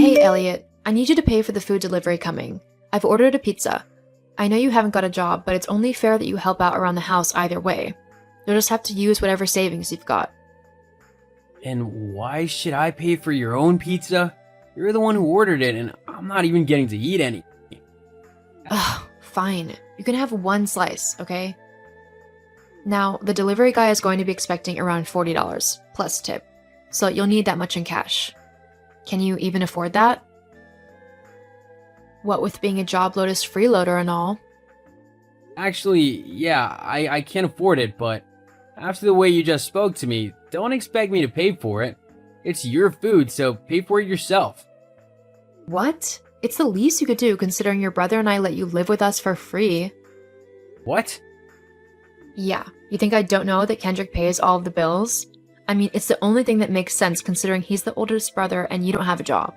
Hey, Elliot, I need you to pay for the food delivery coming. I've ordered a pizza. I know you haven't got a job, but it's only fair that you help out around the house either way. You'll just have to use whatever savings you've got. And why should I pay for your own pizza? You're the one who ordered it, and I'm not even getting to eat any. Ugh, fine. You can have one slice, okay? Now, the delivery guy is going to be expecting around $40, plus tip, so you'll need that much in cash. Can you even afford that? What with being a Job Lotus freeloader and all. Actually, yeah, I can't afford it, but after the way you just spoke to me, don't expect me to pay for it. It's your food, so pay for it yourself. What? It's the least you could do considering your brother and I let you live with us for free. What? Yeah, you think I don't know that Kendrick pays all of the bills? I mean, it's the only thing that makes sense considering he's the oldest brother and you don't have a job.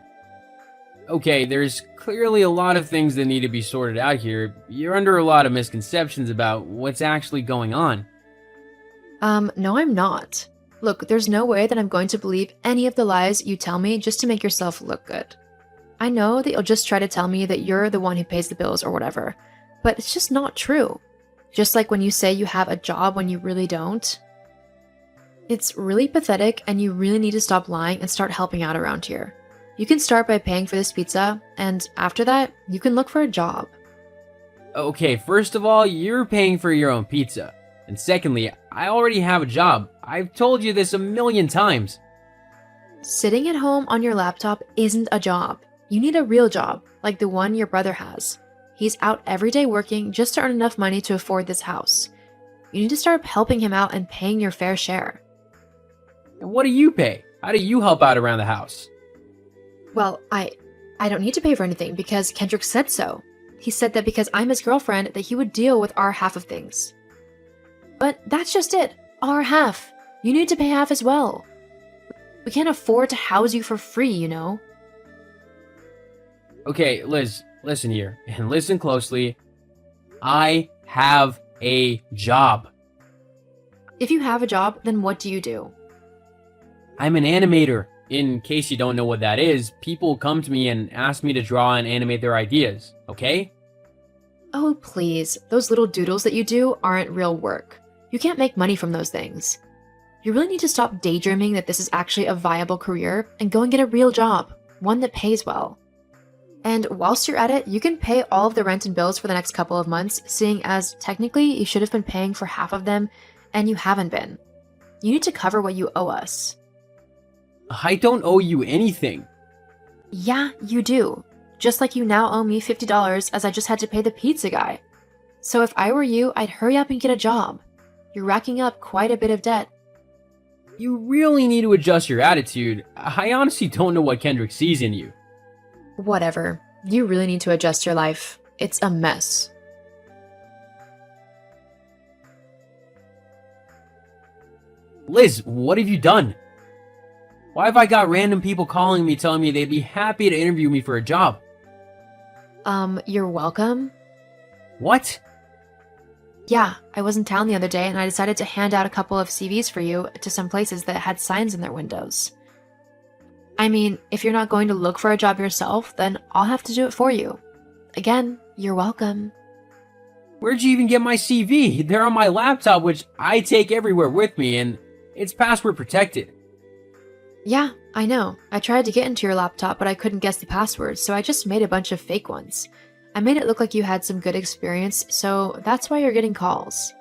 Okay, there's clearly a lot of things that need to be sorted out here. You're under a lot of misconceptions about what's actually going on. No, I'm not. Look, there's no way that I'm going to believe any of the lies you tell me just to make yourself look good. I know that you'll just try to tell me that you're the one who pays the bills or whatever, but it's just not true. Just like when you say you have a job when you really don't. It's really pathetic and you really need to stop lying and start helping out around here. You can start by paying for this pizza, and after that, you can look for a job. Okay, first of all, you're paying for your own pizza. And secondly, I already have a job. I've told you this a million times. Sitting at home on your laptop isn't a job. You need a real job, like the one your brother has. He's out every day working just to earn enough money to afford this house. You need to start helping him out and paying your fair share. And what do you pay? How do you help out around the house? Well, I don't need to pay for anything because Kendrick said so. He said that because I'm his girlfriend that he would deal with our half of things. But that's just it. Our half. You need to pay half as well. We can't afford to house you for free, you know? Okay, Liz, listen here, and listen closely. I have a job. If you have a job, then what do you do? I'm an animator. In case you don't know what that is, people come to me and ask me to draw and animate their ideas, okay? Oh, please. Those little doodles that you do aren't real work. You can't make money from those things. You really need to stop daydreaming that this is actually a viable career and go and get a real job, one that pays well. And whilst you're at it, you can pay all of the rent and bills for the next couple of months, seeing as technically you should have been paying for half of them, and you haven't been. You need to cover what you owe us. I don't owe you anything. Yeah, you do. Just like you now owe me $50 as I just had to pay the pizza guy. So if I were you, I'd hurry up and get a job. You're racking up quite a bit of debt. You really need to adjust your attitude. I honestly don't know what Kendrick sees in you. Whatever. You really need to adjust your life. It's a mess. Liz, what have you done? Why have I got random people calling me telling me they'd be happy to interview me for a job? You're welcome? What? Yeah, I was in town the other day and I decided to hand out a couple of CVs for you to some places that had signs in their windows. I mean, if you're not going to look for a job yourself, then I'll have to do it for you. Again, you're welcome. Where'd you even get my CV? They're on my laptop, which I take everywhere with me, and it's password protected. Yeah, I know. I tried to get into your laptop, but I couldn't guess the password, so I just made a bunch of fake ones. I made it look like you had some good experience, so that's why you're getting calls.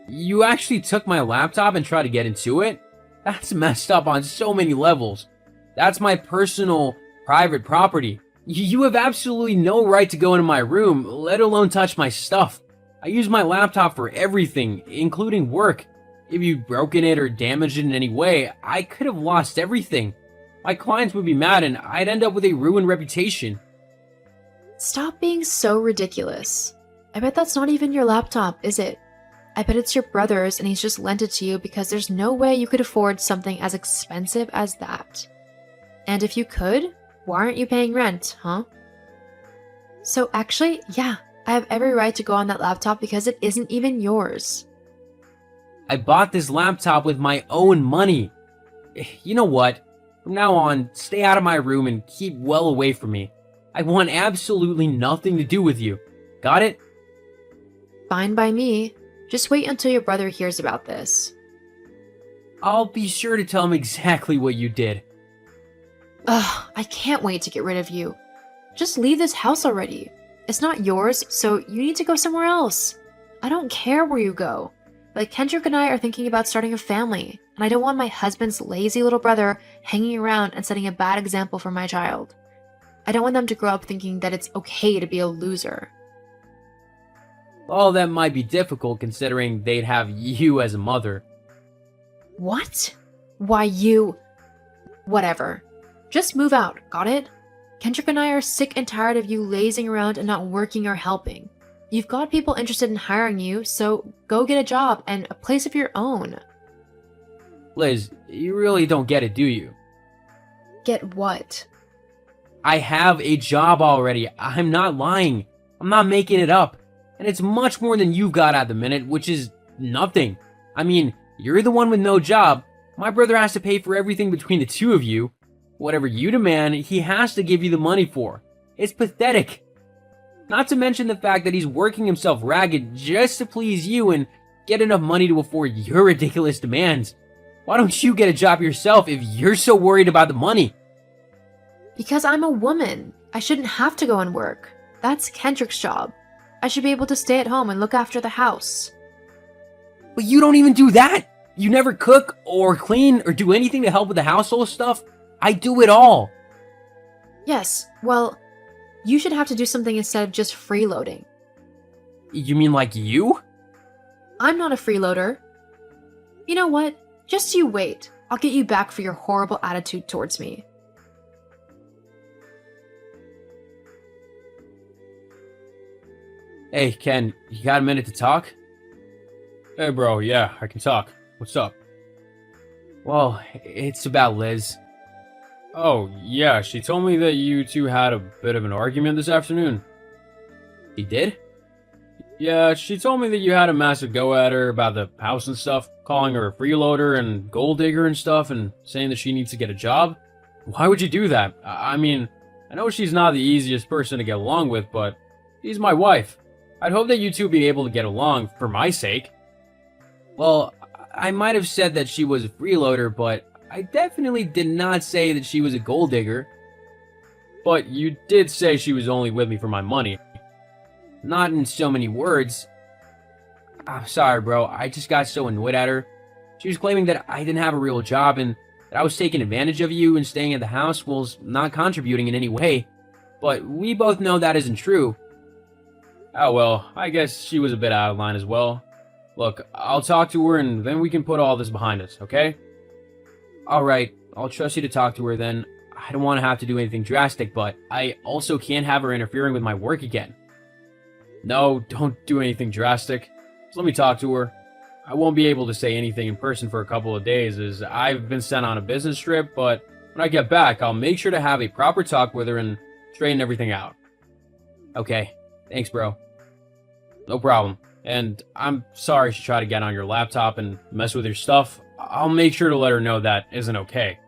You actually took my laptop and tried to get into it? That's messed up on so many levels. That's my personal, private property. You have absolutely no right to go into my room, let alone touch my stuff. I use my laptop for everything, including work. If you'd broken it or damaged it in any way, I could have lost everything. My clients would be mad and I'd end up with a ruined reputation. Stop being so ridiculous. I bet that's not even your laptop, is it? I bet it's your brother's and he's just lent it to you because there's no way you could afford something as expensive as that. And if you could, why aren't you paying rent, huh? So actually, yeah, I have every right to go on that laptop because it isn't even yours. I bought this laptop with my own money. You know what? From now on, stay out of my room and keep well away from me. I want absolutely nothing to do with you. Got it? Fine by me. Just wait until your brother hears about this. I'll be sure to tell him exactly what you did. Ugh, I can't wait to get rid of you. Just leave this house already. It's not yours, so you need to go somewhere else. I don't care where you go. But Kendrick and I are thinking about starting a family, and I don't want my husband's lazy little brother hanging around and setting a bad example for my child. I don't want them to grow up thinking that it's okay to be a loser. All that might be difficult considering they'd have you as a mother. What? Why you... Whatever. Just move out, got it? Kendrick and I are sick and tired of you lazing around and not working or helping. You've got people interested in hiring you, so go get a job and a place of your own. Liz, you really don't get it, do you? Get what? I have a job already. I'm not lying. I'm not making it up. And it's much more than you've got at the minute, which is nothing. I mean, you're the one with no job. My brother has to pay for everything between the two of you. Whatever you demand, he has to give you the money for. It's pathetic. Not to mention the fact that he's working himself ragged just to please you and get enough money to afford your ridiculous demands. Why don't you get a job yourself if you're so worried about the money? Because I'm a woman. I shouldn't have to go and work. That's Kendrick's job. I should be able to stay at home and look after the house. But you don't even do that. You never cook or clean or do anything to help with the household stuff. I do it all. Yes, well, you should have to do something instead of just freeloading. You mean like you? I'm not a freeloader. You know what? Just you wait. I'll get you back for your horrible attitude towards me. Hey, Ken, you got a minute to talk? Hey, bro, yeah, I can talk. What's up? Well, it's about Liz. Oh, yeah, she told me that you two had a bit of an argument this afternoon. He did? Yeah, she told me that you had a massive go at her about the house and stuff, calling her a freeloader and gold digger and stuff, and saying that she needs to get a job. Why would you do that? I mean, I know she's not the easiest person to get along with, but she's my wife. I'd hope that you two be able to get along, for my sake. Well, I might have said that she was a freeloader, but I definitely did not say that she was a gold digger. But you did say she was only with me for my money. Not in so many words. I'm sorry, bro. I just got so annoyed at her. She was claiming that I didn't have a real job and that I was taking advantage of you and staying at the house while not contributing in any way. But we both know that isn't true. Oh well, I guess she was a bit out of line as well. Look, I'll talk to her and then we can put all this behind us, okay? Alright, I'll trust you to talk to her then. I don't want to have to do anything drastic, but I also can't have her interfering with my work again. No, don't do anything drastic. Just let me talk to her. I won't be able to say anything in person for a couple of days as I've been sent on a business trip, but when I get back, I'll make sure to have a proper talk with her and straighten everything out. Okay, thanks, bro. No problem. And I'm sorry she tried to get on your laptop and mess with your stuff. I'll make sure to let her know that isn't okay.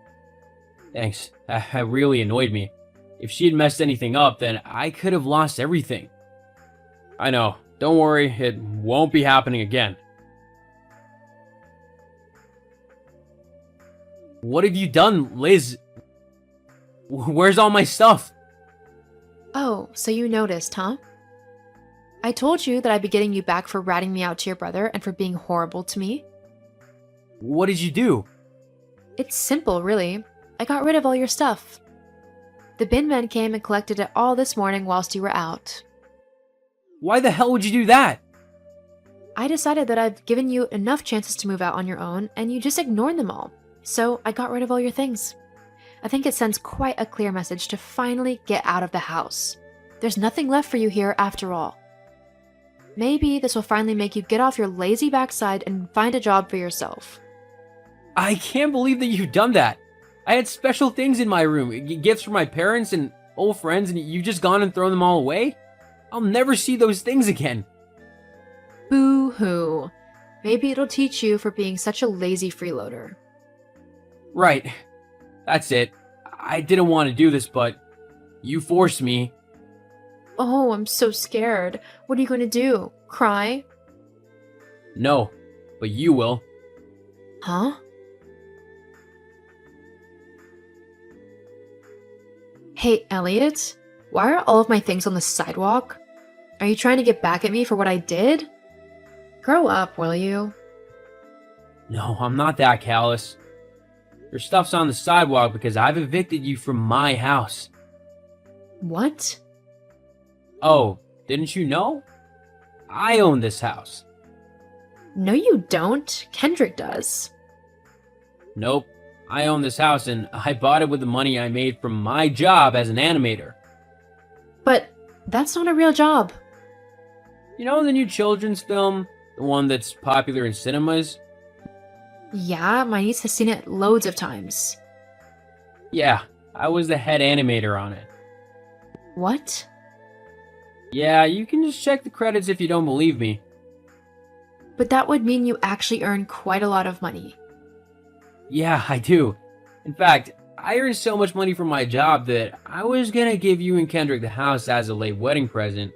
Thanks. That really annoyed me. If she had messed anything up, then I could have lost everything. I know. Don't worry, it won't be happening again. What have you done, Liz? Where's all my stuff? Oh, so you noticed, huh? I told you that I'd be getting you back for ratting me out to your brother and for being horrible to me. What did you do? It's simple, really. I got rid of all your stuff. The bin men came and collected it all this morning whilst you were out. Why the hell would you do that? I decided that I've given you enough chances to move out on your own, and you just ignored them all. So I got rid of all your things. I think it sends quite a clear message to finally get out of the house. There's nothing left for you here after all. Maybe this will finally make you get off your lazy backside and find a job for yourself. I can't believe that you've done that. I had special things in my room, gifts from my parents and old friends, and you've just gone and thrown them all away? I'll never see those things again. Boo-hoo. Maybe it'll teach you for being such a lazy freeloader. Right. That's it. I didn't want to do this, but you forced me. Oh, I'm so scared. What are you going to do? Cry? No, but you will. Huh? Hey, Elliot, why are all of my things on the sidewalk? Are you trying to get back at me for what I did? Grow up, will you? No, I'm not that callous. Your stuff's on the sidewalk because I've evicted you from my house. What? Oh, didn't you know? I own this house. No, you don't. Kendrick does. Nope. I own this house and I bought it with the money I made from my job as an animator. But that's not a real job. You know the new children's film? The one that's popular in cinemas? Yeah, my niece has seen it loads of times. Yeah, I was the head animator on it. What? Yeah, you can just check the credits if you don't believe me. But that would mean you actually earn quite a lot of money. Yeah, I do. In fact, I earn so much money from my job that I was gonna give you and Kendrick the house as a late wedding present.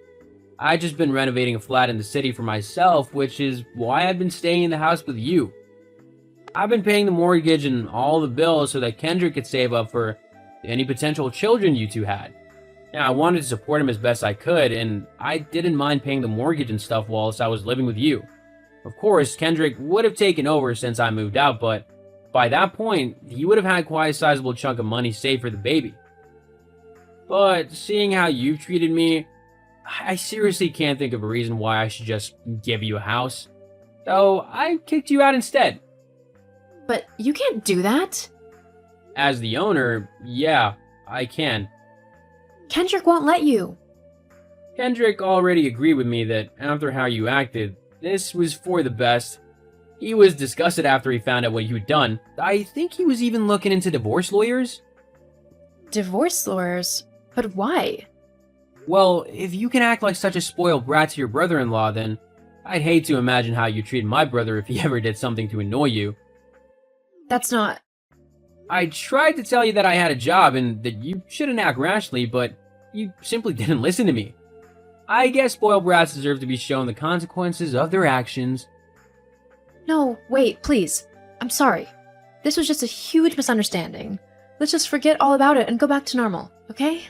I just been renovating a flat in the city for myself, which is why I've been staying in the house with you. I've been paying the mortgage and all the bills so that Kendrick could save up for any potential children you two had. Now, I wanted to support him as best I could, and I didn't mind paying the mortgage and stuff whilst I was living with you. Of course, Kendrick would have taken over since I moved out, but by that point, he would have had quite a sizable chunk of money saved for the baby. But seeing how you've treated me, I seriously can't think of a reason why I should just give you a house. So I kicked you out instead. But you can't do that. As the owner, yeah, I can. Kendrick won't let you. Kendrick already agreed with me that after how you acted, this was for the best. He was disgusted after he found out what you'd done. I think he was even looking into divorce lawyers. Divorce lawyers? But why? Well, if you can act like such a spoiled brat to your brother-in-law, then I'd hate to imagine how you treated my brother if he ever did something to annoy you. That's not... I tried to tell you that I had a job and that you shouldn't act rashly, but you simply didn't listen to me. I guess spoiled brats deserve to be shown the consequences of their actions. No, wait, please. I'm sorry. This was just a huge misunderstanding. Let's just forget all about it and go back to normal, okay?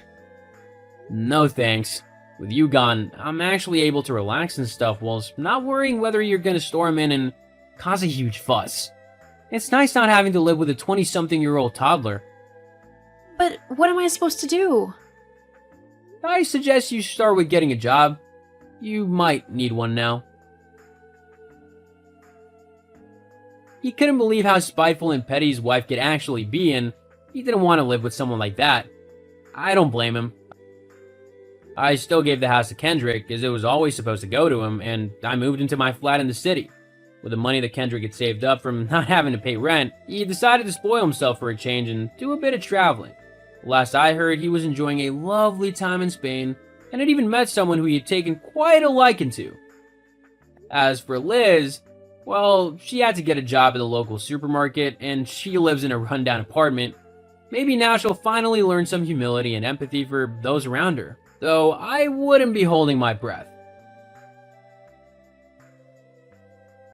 No thanks. With you gone, I'm actually able to relax and stuff whilst not worrying whether you're gonna storm in and cause a huge fuss. It's nice not having to live with a 20-something-year-old toddler. But what am I supposed to do? I suggest you start with getting a job. You might need one now. He couldn't believe how spiteful and petty his wife could actually be, and he didn't want to live with someone like that. I don't blame him. I still gave the house to Kendrick, as it was always supposed to go to him, and I moved into my flat in the city. With the money that Kendrick had saved up from not having to pay rent, he decided to spoil himself for a change and do a bit of traveling. Last I heard, he was enjoying a lovely time in Spain, and had even met someone who he had taken quite a liking to. As for Liz, well, she had to get a job at the local supermarket, and she lives in a rundown apartment. Maybe now she'll finally learn some humility and empathy for those around her, though I wouldn't be holding my breath.